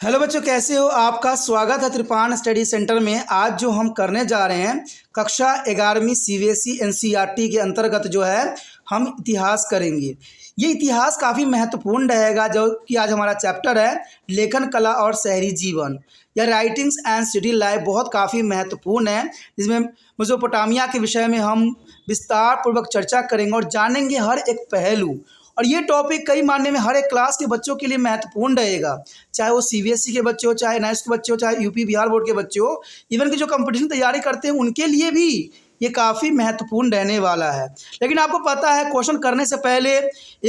Hello बच्चों, कैसे हो? आपका स्वागत है त्रिपाण स्टडी सेंटर में। आज जो हम करने जा रहे हैं कक्षा 11वीं सीबीएसई एनसीईआरटी के अंतर्गत जो है हम इतिहास करेंगे। ये इतिहास काफ़ी महत्वपूर्ण रहेगा, जो कि आज हमारा चैप्टर है लेखन कला और शहरी जीवन या राइटिंग्स एंड सिटी लाइफ। बहुत काफ़ी महत्वपूर्ण है, जिसमें मेसोपोटामिया के विषय में हम विस्तार पूर्वक चर्चा करेंगे और जानेंगे हर एक पहलू। और ये टॉपिक कई मायने में हर एक क्लास के बच्चों के लिए महत्वपूर्ण रहेगा, चाहे वो सीबीएसई के बच्चे हो, चाहे नेक्स्ट के बच्चे हो, चाहे यूपी बिहार बोर्ड के बच्चे हो, इवन कि जो कंपटीशन तैयारी करते हैं उनके लिए भी ये काफ़ी महत्वपूर्ण रहने वाला है। लेकिन आपको पता है, क्वेश्चन करने से पहले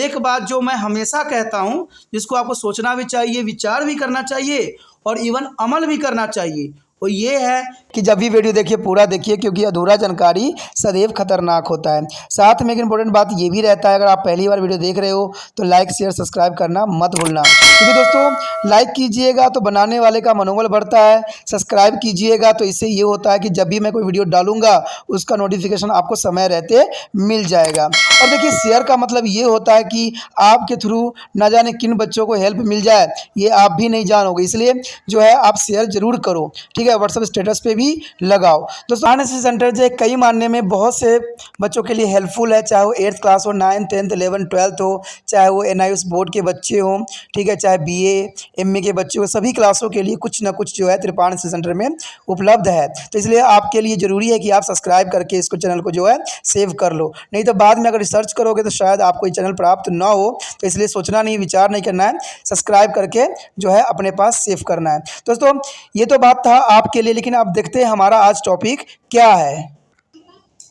एक बात जो मैं हमेशा कहता हूँ, जिसको आपको सोचना भी चाहिए, विचार भी करना चाहिए और इवन अमल भी करना चाहिए, वो ये है कि जब भी वीडियो देखिए पूरा देखिए, क्योंकि अधूरा जानकारी सदैव खतरनाक होता है। साथ में एक इंपॉर्टेंट बात ये भी रहता है, अगर आप पहली बार वीडियो देख रहे हो तो लाइक शेयर सब्सक्राइब करना मत भूलना, क्योंकि दोस्तों लाइक कीजिएगा तो बनाने वाले का मनोबल बढ़ता है, सब्सक्राइब कीजिएगा तो इससे ये होता है कि जब भी मैं कोई वीडियो डालूंगा उसका नोटिफिकेशन आपको समय रहते मिल जाएगा। और देखिए, शेयर का मतलब ये होता है कि आपके थ्रू न जाने किन बच्चों को हेल्प मिल जाए, ये आप भी नहीं जानोगे, इसलिए जो है आप शेयर जरूर करो, ठीक है। व्हाट्सएप स्टेटस पे भी लगाओ। दोस्तों एनएसएस सेंटर जो है कई मानने में बहुत से बच्चों के लिए हेल्पफुल है, चाहे वो 8th क्लास हो, 9th 10th 11th 12th हो, चाहे वो एनआईएस बोर्ड के बच्चे हों, ठीक है, चाहे बीए एमए के बच्चे हो, सभी क्लासों के लिए कुछ ना कुछ जो है त्रिपाण एनएसएस सेंटर में उपलब्ध है। तो इसलिए आपके लिए ज़रूरी है कि आप सब्सक्राइब करके इसको चैनल को जो है सेव कर लो, नहीं तो बाद में अगर रिसर्च करोगे तो शायद आपको ये चैनल प्राप्त ना हो। तो इसलिए सोचना नहीं, विचार नहीं करना है, सब्सक्राइब करके जो है अपने पास सेव करना है। दोस्तों ये तो बात था आपके लिए, लेकिन अब देखते हैं हमारा आज टॉपिक क्या है।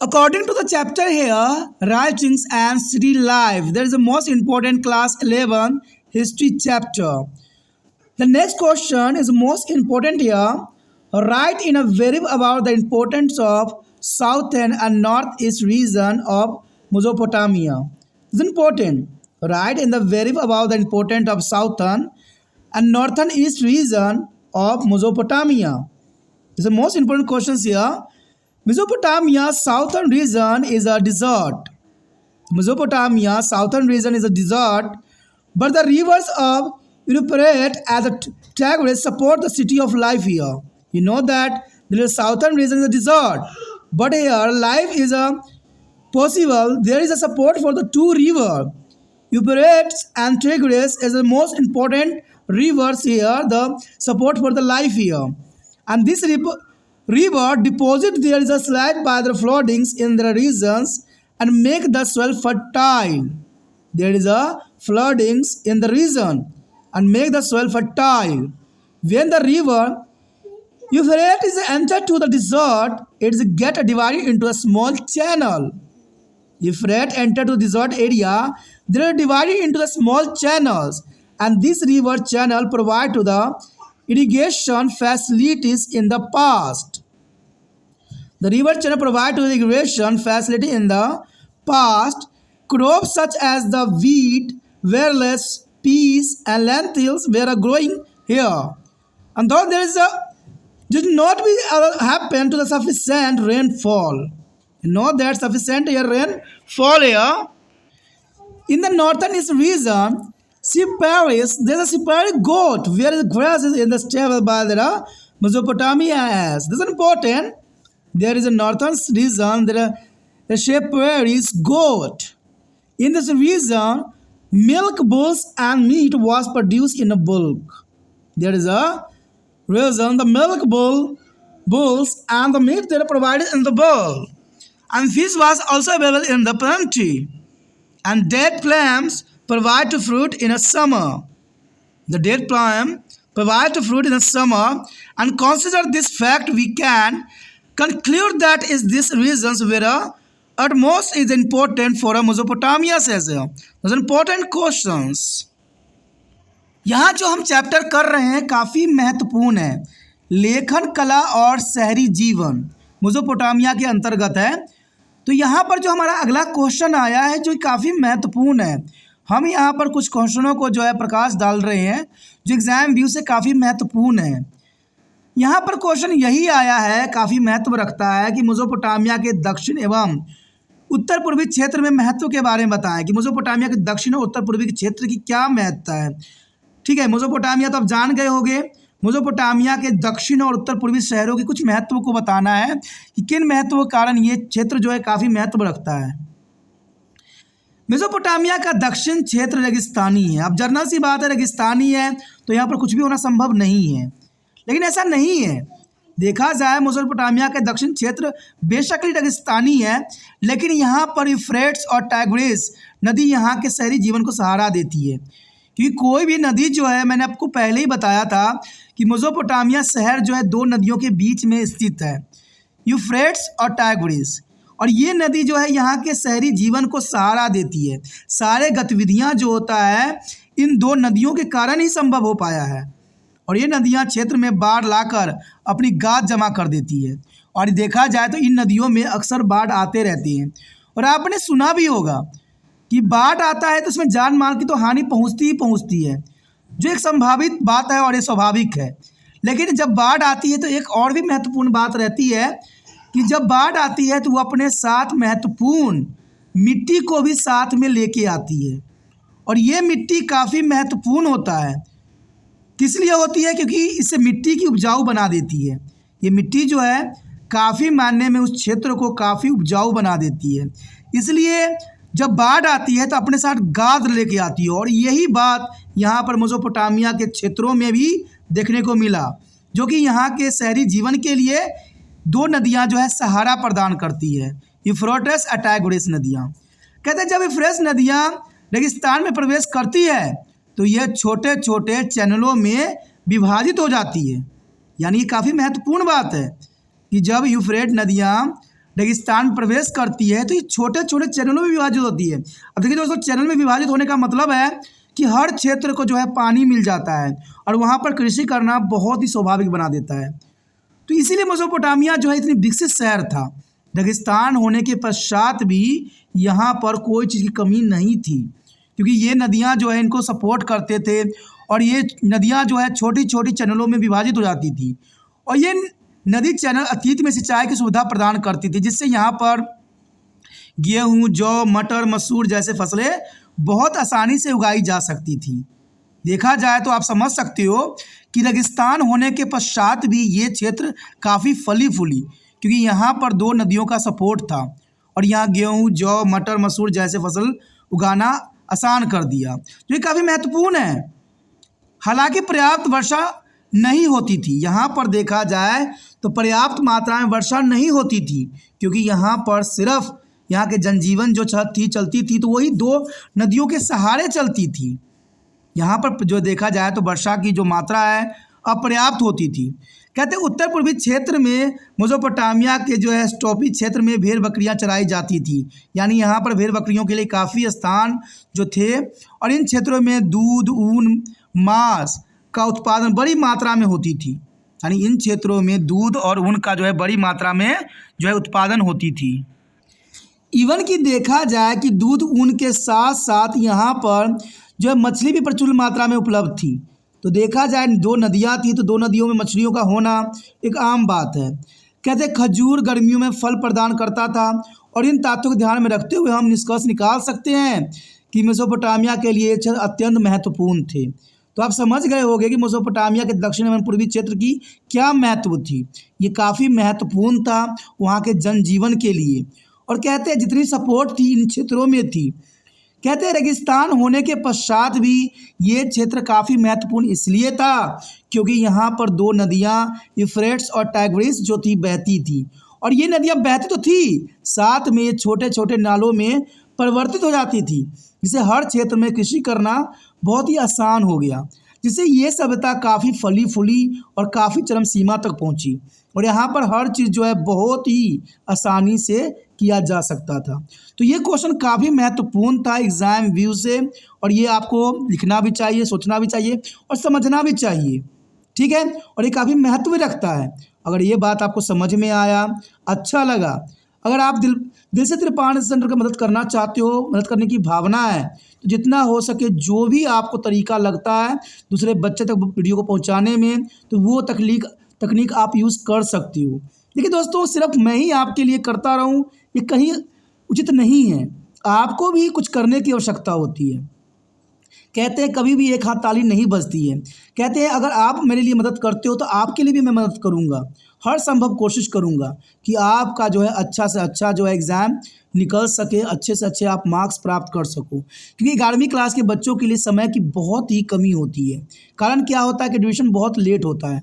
According to the chapter here, writings and city life, there is the most important class 11 history chapter. The next question is most important here. Write in a verb about the importance of southern and northeast region of Mesopotamia. It's important. Write in the verb about the importance of southern and northern east region of Mesopotamia. This is the most important questions here. Mesopotamia's southern region is a desert. Mesopotamia's southern region is a desert, but the rivers of Euphrates and the Tigris support the city of life here. You know that the southern region is a desert, but here life is possible. There is a support for the two rivers. Euphrates and Tigris is the most important rivers here, the support for the life here. And this river deposit there is a slide by the floodings in the regions and make the soil fertile. There is a floodings in the region and make the soil fertile. When the river Euphrates is entered to the desert, it is get divided into a small channel. Euphrates enter to the desert area, they are divided into the small channels, and this river channel provide to the irrigation facilities in the past. The river channel provide to the irrigation facility in the past. Crops such as the wheat, barley, peas, and lentils were growing here. And though there is did not be happen to the sufficient rainfall. You know that sufficient rainfall here. In the northern east region, Cyprus, there is a Cyprus goat where the grass is in the stable by the Mesopotamia as. This is important. There is a northern region, the shepherd is goat. In this region, milk, bulls, and meat was produced in a bulk. There is a region, the milk, bulls, and the meat they are provided in the bulk. And fish was also available in the plenty. And date palms provide to fruit in a summer. The date palm provide to fruit in the summer, and consider this fact, we can conclude that is this reasons where at most is important for a Mesopotamia says. Those important questions. यहाँ जो हम chapter कर रहे हैं काफ़ी महत्वपूर्ण है, लेखन कला और शहरी जीवन मेसोपोटामिया के अंतर्गत है। तो यहाँ पर जो हमारा अगला क्वेश्चन आया है जो काफ़ी महत्वपूर्ण है, हम यहाँ पर कुछ क्वेश्चनों को जो है प्रकाश डाल रहे हैं जो एग्ज़ाम व्यू से काफ़ी महत्वपूर्ण है। यहाँ पर क्वेश्चन यही आया है, काफ़ी महत्व रखता है कि मेसोपोटामिया के दक्षिण एवं उत्तर पूर्वी क्षेत्र में महत्व के बारे में बताएं कि मेसोपोटामिया के दक्षिण और उत्तर पूर्वी क्षेत्र की क्या महत्ता है। ठीक है, मेसोपोटामिया तो आप जान गए होंगे। मेसोपोटामिया के दक्षिण और उत्तर पूर्वी शहरों के कुछ महत्व को बताना है कि किन महत्व के कारण ये क्षेत्र जो है काफ़ी महत्व रखता है। मेसोपोटामिया का दक्षिण क्षेत्र रेगिस्तानी है। अब जनरल सी बात है, रेगिस्तानी है तो यहाँ पर कुछ भी होना संभव नहीं है, लेकिन ऐसा नहीं है। देखा जाए मेसोपोटामिया के दक्षिण क्षेत्र बेशक ही रेगिस्तानी है, लेकिन यहाँ पर यूफ्रेट्स और टाइग्रिस नदी यहाँ के शहरी जीवन को सहारा देती है। क्योंकि कोई भी नदी जो है, मैंने आपको पहले ही बताया था कि मेसोपोटामिया शहर जो है दो नदियों के बीच में स्थित है, यूफ्रेट्स और टाइग्रिस। और ये नदी जो है यहाँ के शहरी जीवन को सहारा देती है। सारे गतिविधियाँ जो होता है इन दो नदियों के कारण ही संभव हो पाया है। और ये नदियाँ क्षेत्र में बाढ़ लाकर अपनी गाद जमा कर देती है। और देखा जाए तो इन नदियों में अक्सर बाढ़ आते रहती हैं। और आपने सुना भी होगा कि बाढ़ आता है तो उसमें जान माल की तो हानि पहुँचती ही पहुँचती है, जो एक संभावित बात है और ये स्वाभाविक है। लेकिन जब बाढ़ आती है तो एक और भी महत्वपूर्ण बात रहती है कि जब बाढ़ आती है तो वो अपने साथ महत्वपूर्ण मिट्टी को भी साथ में लेके आती है। और ये मिट्टी काफ़ी महत्वपूर्ण होता है। किस लिए होती है? क्योंकि इससे मिट्टी की उपजाऊ बना देती है। ये मिट्टी जो है काफ़ी मायने में उस क्षेत्र को काफ़ी उपजाऊ बना देती है। इसलिए जब बाढ़ आती है तो अपने साथ गाद लेके आती है। और यही बात यहाँ पर मेसोपोटामिया के क्षेत्रों में भी देखने को मिला, जो कि यहाँ के शहरी जीवन के लिए दो नदियाँ जो है सहारा प्रदान करती है, यूफ्रेट्स और टाइग्रिस नदियाँ। कहते हैं जब यूफ्रेट्स नदियाँ रेगिस्तान में प्रवेश करती है तो यह छोटे छोटे चैनलों में विभाजित हो जाती है। यानी ये काफ़ी महत्वपूर्ण बात है कि जब यूफ्रेट नदियाँ रेगिस्तान में प्रवेश करती है तो ये छोटे छोटे चैनलों में विभाजित होती है। अब देखिए दोस्तों, चैनल में विभाजित होने का मतलब है कि हर क्षेत्र को जो है पानी मिल जाता है और वहाँ पर कृषि करना बहुत ही स्वाभाविक बना देता है। तो इसीलिए मेसोपोटामिया जो है इतनी विकसित शहर था। रेगिस्तान होने के पश्चात भी यहाँ पर कोई चीज़ की कमी नहीं थी, क्योंकि ये नदियाँ जो है इनको सपोर्ट करते थे। और ये नदियाँ जो है छोटी छोटी चैनलों में विभाजित हो जाती थी। और ये नदी चैनल अतीत में सिंचाई की सुविधा प्रदान करती थी, जिससे यहाँ पर गेहूँ, जौ, मटर, मसूर जैसे फसलें बहुत आसानी से उगाई जा सकती थी। देखा जाए तो आप समझ सकते हो कि रेगिस्तान होने के पश्चात भी ये क्षेत्र काफ़ी फली फूली, क्योंकि यहाँ पर दो नदियों का सपोर्ट था और यहाँ गेहूँ, जौ, मटर, मसूर जैसे फसल उगाना आसान कर दिया, जो ये काफ़ी महत्वपूर्ण है। हालांकि पर्याप्त वर्षा नहीं होती थी। यहाँ पर देखा जाए तो पर्याप्त मात्रा में वर्षा नहीं होती थी, क्योंकि यहाँ पर सिर्फ यहाँ के जनजीवन जो चलती थी तो वही दो नदियों के सहारे चलती थी। यहाँ पर जो देखा जाए तो वर्षा की जो मात्रा है अपर्याप्त होती थी। कहते हैं उत्तर पूर्वी क्षेत्र में मेसोपोटामिया के जो है स्टोपी क्षेत्र में भेड़ बकरियाँ चराई जाती थी। यानी यहाँ पर भेड़ बकरियों के लिए काफ़ी स्थान जो थे, और इन क्षेत्रों में दूध, ऊन, मांस का उत्पादन बड़ी मात्रा में होती थी। यानी इन क्षेत्रों में दूध और ऊन का जो है बड़ी मात्रा में जो है उत्पादन होती थी। इवन कि देखा जाए कि दूध, ऊन के साथ साथ यहाँ पर जो है मछली भी प्रचुर मात्रा में उपलब्ध थी। तो देखा जाए दो नदियाँ थी तो दो नदियों में मछलियों का होना एक आम बात है। कहते खजूर गर्मियों में फल प्रदान करता था। और इन तथ्यों को ध्यान में रखते हुए हम निष्कर्ष निकाल सकते हैं कि मेसोपोटामिया के लिए क्षेत्र अत्यंत महत्वपूर्ण थे। तो आप समझ गए होंगे कि मेसोपोटामिया के दक्षिण एवं पूर्वी क्षेत्र की क्या महत्व थी। ये काफ़ी महत्वपूर्ण था वहाँ के जनजीवन के लिए। और कहते हैं जितनी सपोर्ट थी इन क्षेत्रों में थी। कहते हैं रेगिस्तान होने के पश्चात भी ये क्षेत्र काफ़ी महत्वपूर्ण इसलिए था क्योंकि यहाँ पर दो नदियाँ यूफ्रेट्स और टाइग्रिस जो थी बहती थी। और ये नदियाँ बहती तो थी, साथ में ये छोटे छोटे नालों में परिवर्तित हो जाती थी, जिससे हर क्षेत्र में कृषि करना बहुत ही आसान हो गया, जिससे ये सभ्यता काफ़ी फली फूली और काफ़ी चरम सीमा तक पहुँची। और यहाँ पर हर चीज़ जो है बहुत ही आसानी से किया जा सकता था। तो ये क्वेश्चन काफ़ी महत्वपूर्ण था एग्ज़ाम व्यू से, और ये आपको लिखना भी चाहिए, सोचना भी चाहिए और समझना भी चाहिए। ठीक है, और ये काफ़ी महत्व रखता है। अगर ये बात आपको समझ में आया, अच्छा लगा, अगर आप दिल से त्रिपाण सेंटर का मदद करना चाहते हो, मदद करने की भावना है, तो जितना हो सके जो भी आपको तरीका लगता है दूसरे बच्चे तक वीडियो को पहुंचाने में, तो वो तकनीक आप यूज़ कर सकती हो। देखिए दोस्तों, सिर्फ मैं ही आपके लिए करता रहूं ये कहीं उचित नहीं है, आपको भी कुछ करने की आवश्यकता होती है। कहते हैं कभी भी एक हाथ ताली नहीं बजती है। कहते हैं अगर आप मेरे लिए मदद करते हो तो आपके लिए भी मैं मदद करूँगा। हर संभव कोशिश करूँगा कि आपका जो है अच्छा से अच्छा जो है एग्ज़ाम निकल सके, अच्छे से अच्छे आप मार्क्स प्राप्त कर सको। क्योंकि 11वीं क्लास के बच्चों के लिए समय की बहुत ही कमी होती है। कारण क्या होता है कि एडमिशन बहुत लेट होता है।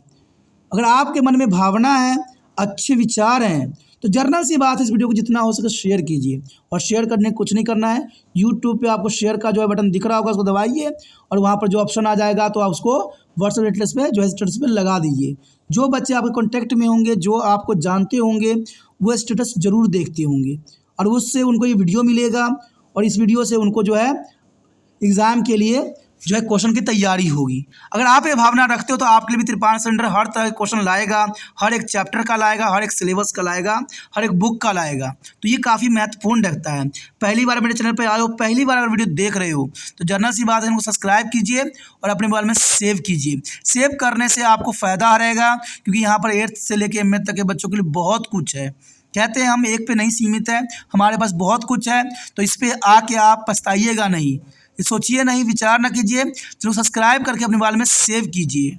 अगर आपके मन में भावना है, अच्छे विचार हैं, तो जर्नल सी बात है इस वीडियो को जितना हो सके शेयर कीजिए। और शेयर करने कुछ नहीं करना है, यूट्यूब पे आपको शेयर का जो है बटन दिख रहा होगा उसको दबाइए और वहाँ पर जो ऑप्शन आ जाएगा तो आप उसको व्हाट्सएप स्टेटस पे जो है स्टेटस पे लगा दीजिए। जो बच्चे आपके कॉन्टैक्ट में होंगे, जो आपको जानते होंगे, वो स्टेटस ज़रूर देखते होंगे और उससे उनको ये वीडियो मिलेगा और इस वीडियो से उनको जो है एग्ज़ाम के लिए जो है क्वेश्चन की तैयारी होगी। अगर आप ये भावना रखते हो तो आपके लिए भी त्रिपाण सेंटर हर तरह के क्वेश्चन लाएगा, हर एक चैप्टर का लाएगा, हर एक सिलेबस का लाएगा, हर एक बुक का लाएगा। तो ये काफ़ी महत्वपूर्ण रखता है। पहली बार मेरे चैनल पर आए हो, पहली बार अगर वीडियो देख रहे हो तो जर्नल सी बात है, इनको सब्सक्राइब कीजिए और अपने मोबाइल में सेव कीजिए। सेव करने से आपको फ़ायदा रहेगा क्योंकि यहाँ पर 8th से लेकर M तक के बच्चों के लिए बहुत कुछ है। कहते हैं हम एक पे नहीं सीमित है, हमारे पास बहुत कुछ है। तो इस पर आके आप पछताइएगा नहीं, सोचिए नहीं, विचार ना कीजिए, चलो सब्सक्राइब करके अपने मोबाइल में सेव कीजिए।